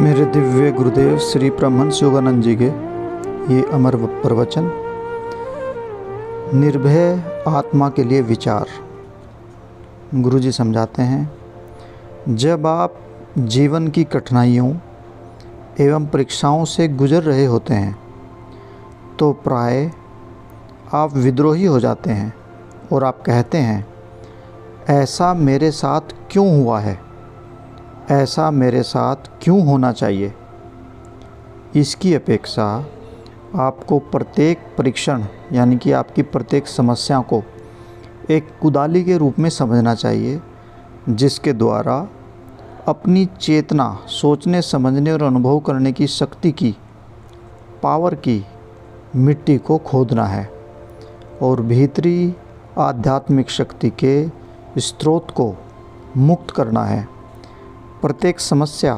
मेरे दिव्य गुरुदेव श्री परमहंस योगानंद जी के ये अमर प्रवचन। निर्भय आत्मा के लिए विचार। गुरु जी समझाते हैं, जब आप जीवन की कठिनाइयों एवं परीक्षाओं से गुजर रहे होते हैं तो प्राय आप विद्रोही हो जाते हैं और आप कहते हैं, ऐसा मेरे साथ क्यों हुआ है, ऐसा मेरे साथ क्यों होना चाहिए। इसकी अपेक्षा आपको प्रत्येक परीक्षण यानी कि आपकी प्रत्येक समस्या को एक कुदाली के रूप में समझना चाहिए, जिसके द्वारा अपनी चेतना, सोचने समझने और अनुभव करने की शक्ति की, पावर की मिट्टी को खोदना है और भीतरी आध्यात्मिक शक्ति के स्रोत को मुक्त करना है। प्रत्येक समस्या,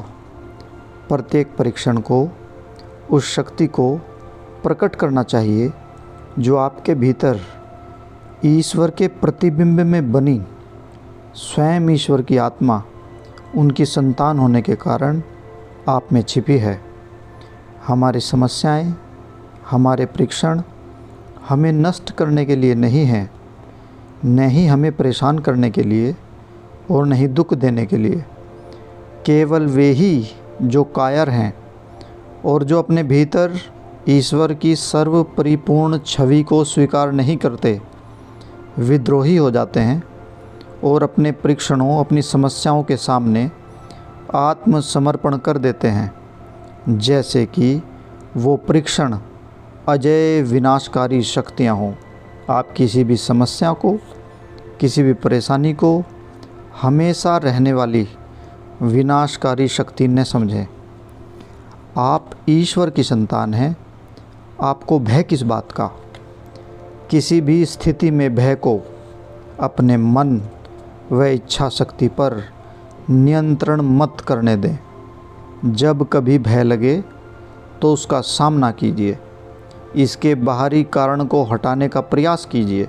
प्रत्येक परीक्षण को उस शक्ति को प्रकट करना चाहिए जो आपके भीतर ईश्वर के प्रतिबिंब में बनी स्वयं ईश्वर की आत्मा, उनकी संतान होने के कारण आप में छिपी है। हमारी समस्याएं, हमारे परीक्षण हमें नष्ट करने के लिए नहीं हैं, न ही हमें परेशान करने के लिए और न ही दुख देने के लिए। केवल वे ही जो कायर हैं और जो अपने भीतर ईश्वर की सर्व परिपूर्ण छवि को स्वीकार नहीं करते, विद्रोही हो जाते हैं और अपने परीक्षणों, अपनी समस्याओं के सामने आत्मसमर्पण कर देते हैं, जैसे कि वो परीक्षण अजय विनाशकारी शक्तियाँ हों। आप किसी भी समस्या को, किसी भी परेशानी को हमेशा रहने वाली विनाशकारी शक्ति न समझें। आप ईश्वर की संतान हैं, आपको भय किस बात का। किसी भी स्थिति में भय को अपने मन व इच्छा शक्ति पर नियंत्रण मत करने दें। जब कभी भय लगे तो उसका सामना कीजिए, इसके बाहरी कारण को हटाने का प्रयास कीजिए।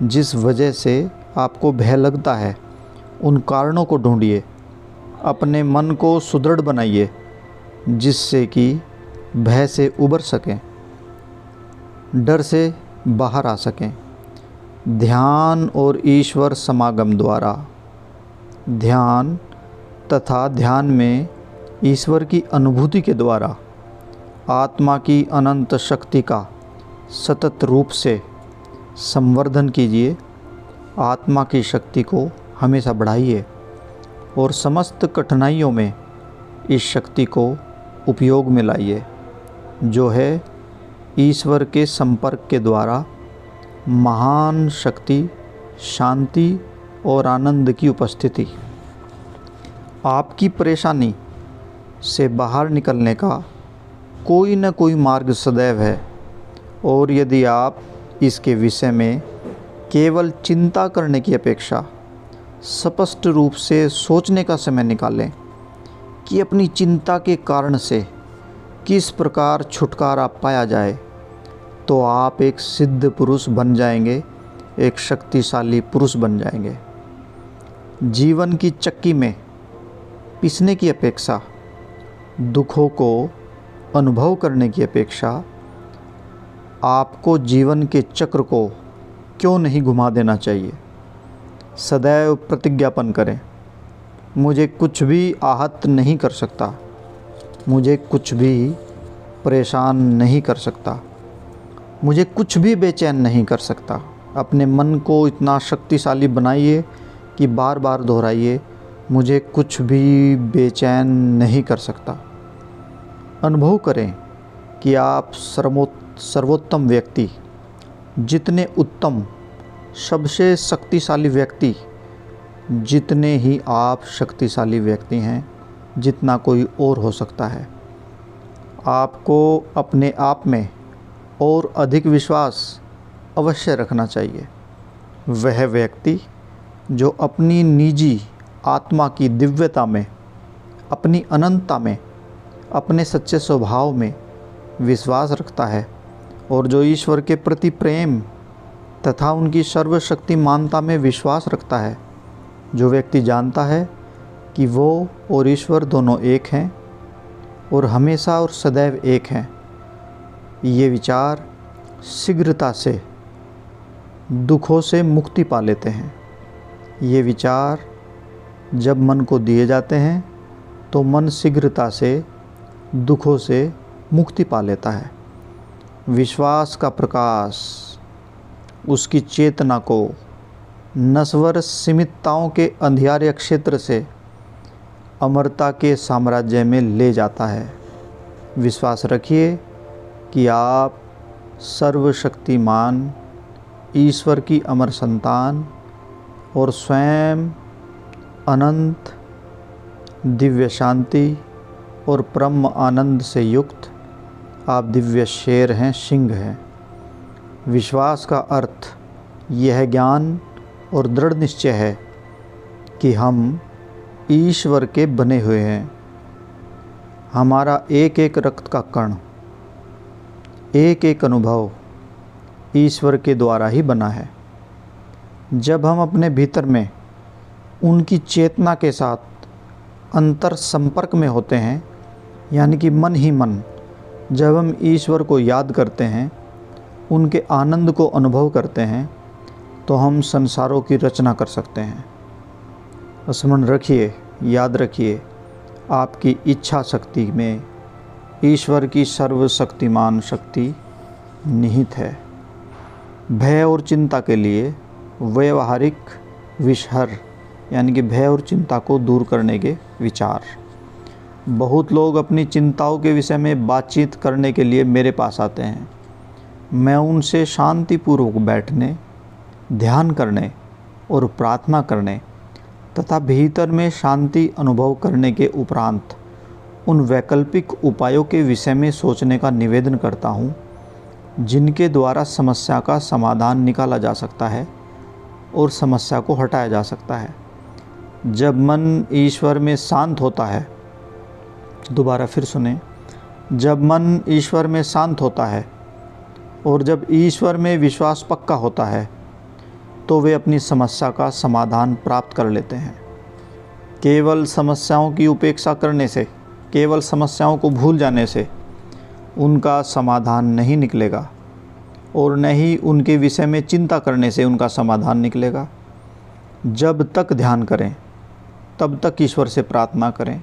जिस वजह से आपको भय लगता है, उन कारणों को ढूंढिए, अपने मन को सुदृढ़ बनाइए, जिससे कि भय से उबर सकें, डर से बाहर आ सकें। ध्यान और ईश्वर समागम द्वारा, ध्यान तथा ध्यान में ईश्वर की अनुभूति के द्वारा आत्मा की अनंत शक्ति का सतत रूप से संवर्धन कीजिए। आत्मा की शक्ति को हमेशा बढ़ाइए और समस्त कठिनाइयों में इस शक्ति को उपयोग में लाइए, जो है ईश्वर के संपर्क के द्वारा महान शक्ति, शांति और आनंद की उपस्थिति। आपकी परेशानी से बाहर निकलने का कोई न कोई मार्ग सदैव है, और यदि आप इसके विषय में केवल चिंता करने की अपेक्षा स्पष्ट रूप से सोचने का समय निकालें कि अपनी चिंता के कारण से किस प्रकार छुटकारा पाया जाए, तो आप एक सिद्ध पुरुष बन जाएंगे, एक शक्तिशाली पुरुष बन जाएंगे। जीवन की चक्की में पिसने की अपेक्षा, दुखों को अनुभव करने की अपेक्षा, आपको जीवन के चक्र को क्यों नहीं घुमा देना चाहिए। सदैव प्रतिज्ञापन करें, मुझे कुछ भी आहत नहीं कर सकता, मुझे कुछ भी परेशान नहीं कर सकता, मुझे कुछ भी बेचैन नहीं कर सकता। अपने मन को इतना शक्तिशाली बनाइए कि बार बार दोहराइए, मुझे कुछ भी बेचैन नहीं कर सकता। अनुभव करें कि आप सर्वोत्तम व्यक्ति, जितने उत्तम, सबसे शक्तिशाली व्यक्ति, जितने ही आप शक्तिशाली व्यक्ति हैं, जितना कोई और हो सकता है। आपको अपने आप में और अधिक विश्वास अवश्य रखना चाहिए। वह व्यक्ति जो अपनी निजी आत्मा की दिव्यता में, अपनी अनंतता में, अपने सच्चे स्वभाव में विश्वास रखता है और जो ईश्वर के प्रति प्रेम तथा उनकी सर्वशक्तिमानता में विश्वास रखता है, जो व्यक्ति जानता है कि वो और ईश्वर दोनों एक हैं, और हमेशा और सदैव एक हैं। ये विचार शीघ्रता से दुखों से मुक्ति पा लेते हैं। ये विचार जब मन को दिए जाते हैं तो मन शीघ्रता से दुखों से मुक्ति पा लेता है। विश्वास का प्रकाश उसकी चेतना को नश्वर सीमितताओं के अंधियारे क्षेत्र से अमरता के साम्राज्य में ले जाता है। विश्वास रखिए कि आप सर्वशक्तिमान ईश्वर की अमर संतान और स्वयं अनंत दिव्य शांति और परम आनंद से युक्त आप दिव्य शेर हैं, सिंह हैं। विश्वास का अर्थ यह ज्ञान और दृढ़ निश्चय है कि हम ईश्वर के बने हुए हैं। हमारा एक एक रक्त का कण, एक एक अनुभव ईश्वर के द्वारा ही बना है। जब हम अपने भीतर में उनकी चेतना के साथ अंतर संपर्क में होते हैं, यानी कि मन ही मन, जब हम ईश्वर को याद करते हैं, उनके आनंद को अनुभव करते हैं, तो हम संसारों की रचना कर सकते हैं। स्मरण रखिए, याद रखिए, आपकी इच्छा शक्ति में ईश्वर की सर्वशक्तिमान शक्ति निहित है। भय और चिंता के लिए व्यवहारिक विषहर, यानी कि भय और चिंता को दूर करने के विचार। बहुत लोग अपनी चिंताओं के विषय में बातचीत करने के लिए मेरे पास आते हैं। मैं उनसे शांतिपूर्वक बैठने, ध्यान करने और प्रार्थना करने तथा भीतर में शांति अनुभव करने के उपरांत उन वैकल्पिक उपायों के विषय में सोचने का निवेदन करता हूँ, जिनके द्वारा समस्या का समाधान निकाला जा सकता है और समस्या को हटाया जा सकता है। जब मन ईश्वर में शांत होता है, दोबारा फिर सुने, जब मन ईश्वर में शांत होता है और जब ईश्वर में विश्वास पक्का होता है, तो वे अपनी समस्या का समाधान प्राप्त कर लेते हैं। केवल समस्याओं की उपेक्षा करने से, केवल समस्याओं को भूल जाने से उनका समाधान नहीं निकलेगा और न ही उनके विषय में चिंता करने से उनका समाधान निकलेगा। जब तक ध्यान करें, तब तक ईश्वर से प्रार्थना करें,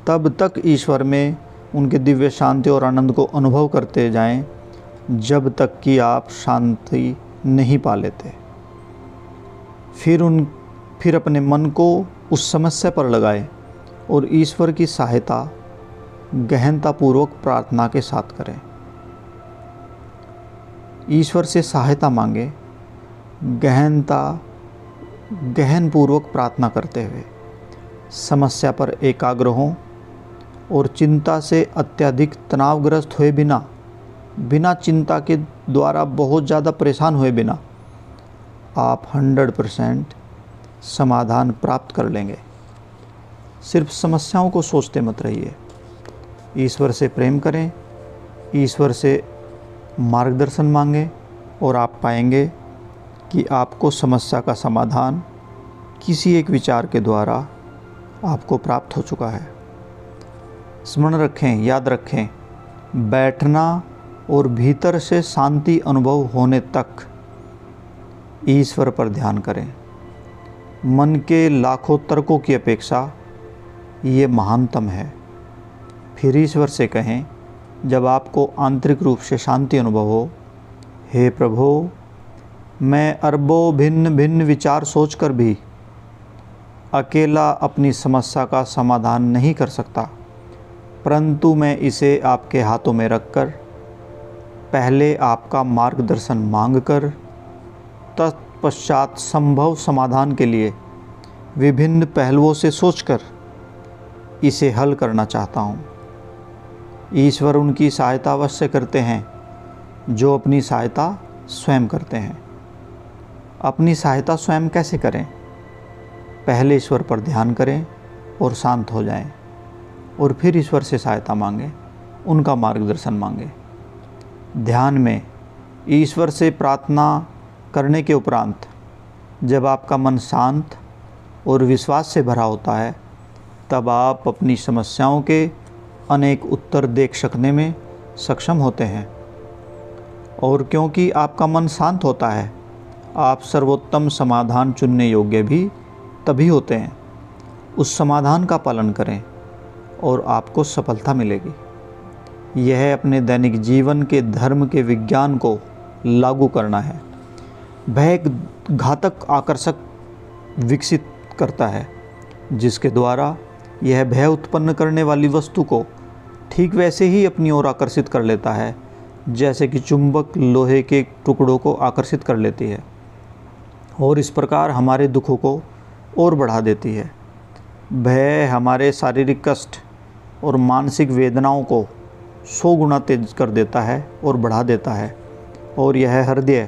तब तक ईश्वर में उनके दिव्य शांति और आनंद को अनुभव करते जाएं, जब तक कि आप शांति नहीं पा लेते। फिर अपने मन को उस समस्या पर लगाएं और ईश्वर की सहायता गहनतापूर्वक प्रार्थना के साथ करें। ईश्वर से सहायता मांगे, गहनपूर्वक प्रार्थना करते हुए समस्या पर एकाग्र हों और चिंता से अत्यधिक तनावग्रस्त हुए बिना चिंता के द्वारा बहुत ज़्यादा परेशान हुए बिना आप 100% समाधान प्राप्त कर लेंगे। सिर्फ समस्याओं को सोचते मत रहिए, ईश्वर से प्रेम करें, ईश्वर से मार्गदर्शन मांगें और आप पाएंगे कि आपको समस्या का समाधान किसी एक विचार के द्वारा आपको प्राप्त हो चुका है। स्मरण रखें, याद रखें, बैठना और भीतर से शांति अनुभव होने तक ईश्वर पर ध्यान करें। मन के लाखों तर्कों की अपेक्षा ये महानतम है। फिर ईश्वर से कहें, जब आपको आंतरिक रूप से शांति अनुभव हो, हे प्रभु, मैं अरबों भिन्न भिन्न विचार सोचकर भी अकेला अपनी समस्या का समाधान नहीं कर सकता, परंतु मैं इसे आपके हाथों में रखकर पहले आपका मार्गदर्शन मांगकर तत्पश्चात संभव समाधान के लिए विभिन्न पहलुओं से सोचकर इसे हल करना चाहता हूँ। ईश्वर उनकी सहायता अवश्य करते हैं जो अपनी सहायता स्वयं करते हैं। अपनी सहायता स्वयं कैसे करें? पहले ईश्वर पर ध्यान करें और शांत हो जाएं, और फिर ईश्वर से सहायता मांगें, उनका मार्गदर्शन मांगें। ध्यान में ईश्वर से प्रार्थना करने के उपरांत जब आपका मन शांत और विश्वास से भरा होता है, तब आप अपनी समस्याओं के अनेक उत्तर देख सकने में सक्षम होते हैं। और क्योंकि आपका मन शांत होता है, आप सर्वोत्तम समाधान चुनने योग्य भी तभी होते हैं। उस समाधान का पालन करें और आपको सफलता मिलेगी। यह अपने दैनिक जीवन के धर्म के विज्ञान को लागू करना है। भय एक घातक आकर्षक विकसित करता है, जिसके द्वारा यह भय उत्पन्न करने वाली वस्तु को ठीक वैसे ही अपनी ओर आकर्षित कर लेता है जैसे कि चुंबक लोहे के टुकड़ों को आकर्षित कर लेती है, और इस प्रकार हमारे दुखों को और बढ़ा देती है। भय हमारे शारीरिक कष्ट और मानसिक वेदनाओं को 100 गुना तेज कर देता है और बढ़ा देता है, और यह हृदय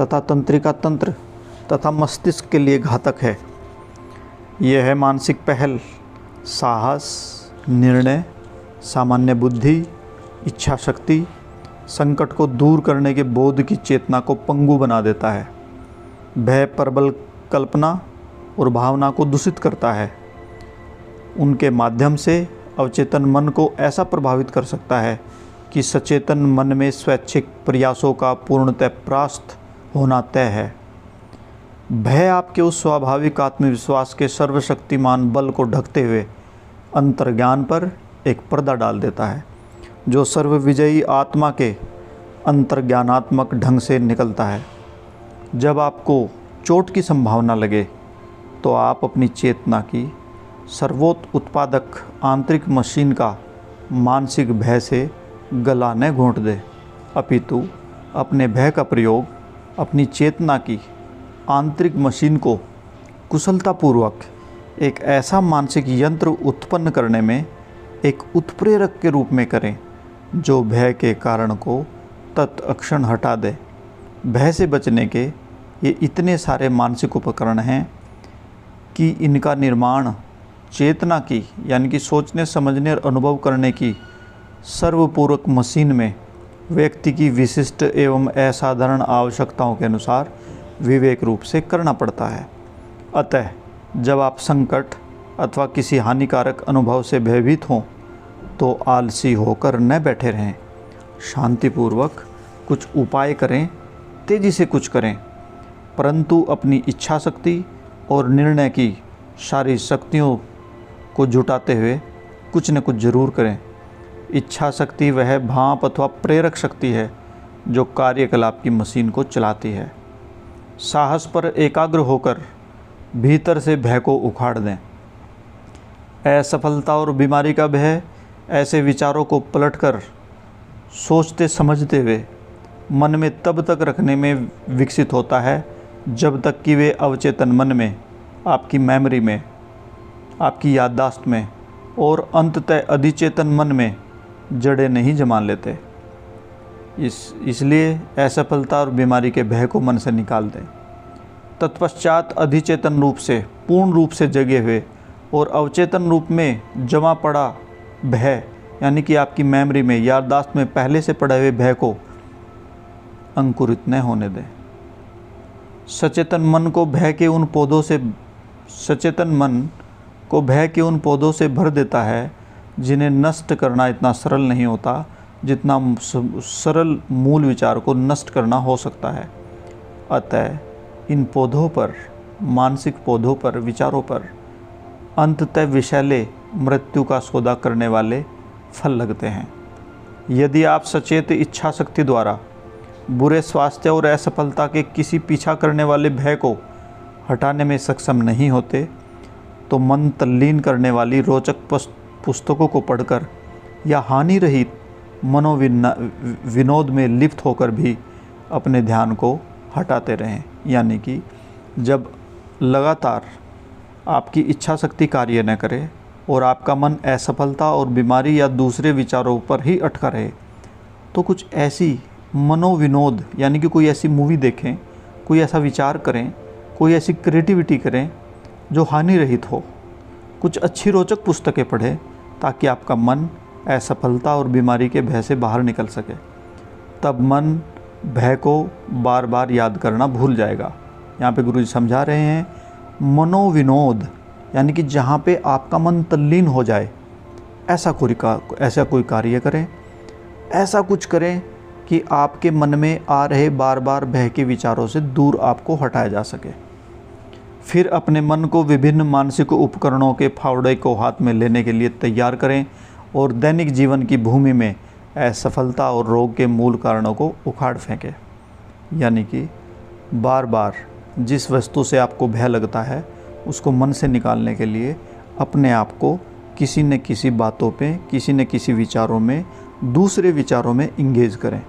तथा तंत्रिका तंत्र तथा मस्तिष्क के लिए घातक है। यह मानसिक पहल, साहस, निर्णय, सामान्य बुद्धि, इच्छा शक्ति, संकट को दूर करने के बोध की चेतना को पंगु बना देता है। भय प्रबल कल्पना और भावना को दूषित करता है। उनके माध्यम से अवचेतन मन को ऐसा प्रभावित कर सकता है कि सचेतन मन में स्वैच्छिक प्रयासों का पूर्णतः परास्त होना तय है। भय आपके उस स्वाभाविक आत्मविश्वास के सर्वशक्तिमान बल को ढकते हुए अंतर्ज्ञान पर एक पर्दा डाल देता है, जो सर्वविजयी आत्मा के अंतर्ज्ञानात्मक ढंग से निकलता है। जब आपको चोट की संभावना लगे तो आप अपनी चेतना की सर्वोत्त उत्पादक आंतरिक मशीन का मानसिक भय से गला न घोंट दे, अपितु अपने भय का प्रयोग अपनी चेतना की आंतरिक मशीन को कुशलतापूर्वक एक ऐसा मानसिक यंत्र उत्पन्न करने में एक उत्प्रेरक के रूप में करें जो भय के कारण को तत्क्षण हटा दे। भय से बचने के ये इतने सारे मानसिक उपकरण हैं कि इनका निर्माण चेतना की यानी कि सोचने, समझने और अनुभव करने की सर्वपूरक मशीन में व्यक्ति की विशिष्ट एवं असाधारण आवश्यकताओं के अनुसार विवेक रूप से करना पड़ता है। अतः जब आप संकट अथवा किसी हानिकारक अनुभव से भयभीत हों तो आलसी होकर न बैठे रहें, शांतिपूर्वक कुछ उपाय करें, तेज़ी से कुछ करें, परंतु अपनी इच्छा शक्ति और निर्णय की सारी शक्तियों को जुटाते हुए कुछ न कुछ जरूर करें। इच्छा शक्ति वह भाप अथवा प्रेरक शक्ति है जो कार्यकलाप की मशीन को चलाती है। साहस पर एकाग्र होकर भीतर से भय को उखाड़ दें। असफलता और बीमारी का भय ऐसे विचारों को पलटकर सोचते समझते हुए मन में तब तक रखने में विकसित होता है जब तक कि वे अवचेतन मन में, आपकी मेमोरी में, आपकी याददाश्त में और अंततः अधिचेतन मन में जड़ें नहीं जमा लेते। इसलिए असफलता और बीमारी के भय को मन से निकाल दें। तत्पश्चात अधिचेतन रूप से, पूर्ण रूप से जगे हुए और अवचेतन रूप में जमा पड़ा भय यानी कि आपकी मेमोरी में, याददाश्त में पहले से पड़े हुए भय को अंकुरित न होने दें। सचेतन मन को भय के उन पौधों से भर देता है जिन्हें नष्ट करना इतना सरल नहीं होता जितना सरल मूल विचार को नष्ट करना हो सकता है। अतः इन पौधों पर, मानसिक पौधों पर, विचारों पर अंततः विषैले मृत्यु का सौदा करने वाले फल लगते हैं। यदि आप सचेत इच्छा शक्ति द्वारा बुरे स्वास्थ्य और असफलता के किसी पीछा करने वाले भय को हटाने में सक्षम नहीं होते तो मन तल्लीन करने वाली रोचक पुस्तकों को पढ़कर या हानि रहित मनोविनोद में लिप्त होकर भी अपने ध्यान को हटाते रहें। यानी कि जब लगातार आपकी इच्छा शक्ति कार्य न करे और आपका मन असफलता और बीमारी या दूसरे विचारों पर ही अटका रहे तो कुछ ऐसी मनोविनोद यानी कि कोई ऐसी मूवी देखें, कोई ऐसा विचार करें, कोई ऐसी क्रिएटिविटी करें जो हानि रहित हो। कुछ अच्छी रोचक पुस्तकें पढ़ें ताकि आपका मन असफलता और बीमारी के भय से बाहर निकल सके। तब मन भय को बार बार याद करना भूल जाएगा। यहाँ पे गुरुजी समझा रहे हैं मनोविनोद यानी कि जहाँ पे आपका मन तल्लीन हो जाए, ऐसा कोई कार्य करें, ऐसा कुछ करें कि आपके मन में आ रहे बार बार भय के विचारों से दूर आपको हटाया जा सके। फिर अपने मन को विभिन्न मानसिक उपकरणों के फावड़े को हाथ में लेने के लिए तैयार करें और दैनिक जीवन की भूमि में असफलता और रोग के मूल कारणों को उखाड़ फेंकें। यानी कि बार बार जिस वस्तु से आपको भय लगता है उसको मन से निकालने के लिए अपने आप को किसी न किसी बातों पे, किसी न किसी विचारों में, दूसरे विचारों में इंगेज करें।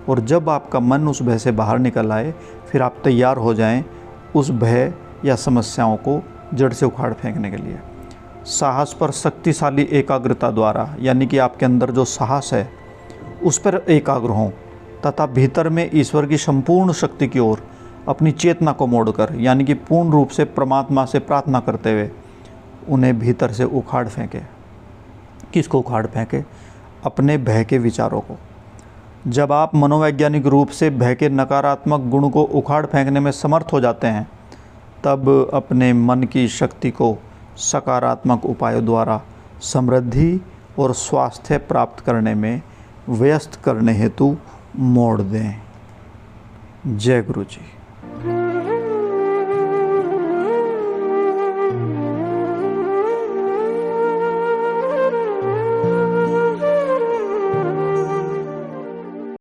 और जब आपका मन उस भय से बाहर निकल आए फिर आप तैयार हो जाएं उस भय या समस्याओं को जड़ से उखाड़ फेंकने के लिए। साहस पर शक्तिशाली एकाग्रता द्वारा, यानी कि आपके अंदर जो साहस है उस पर एकाग्र हों तथा भीतर में ईश्वर की संपूर्ण शक्ति की ओर अपनी चेतना को मोड़कर, यानी कि पूर्ण रूप से परमात्मा से प्रार्थना करते हुए उन्हें भीतर से उखाड़ फेंके। किसको उखाड़ फेंके? अपने भय के विचारों को। जब आप मनोवैज्ञानिक रूप से भय के नकारात्मक गुण को उखाड़ फेंकने में समर्थ हो जाते हैं तब अपने मन की शक्ति को सकारात्मक उपायों द्वारा समृद्धि और स्वास्थ्य प्राप्त करने में व्यस्त करने हेतु मोड़ दें। जय गुरु जी।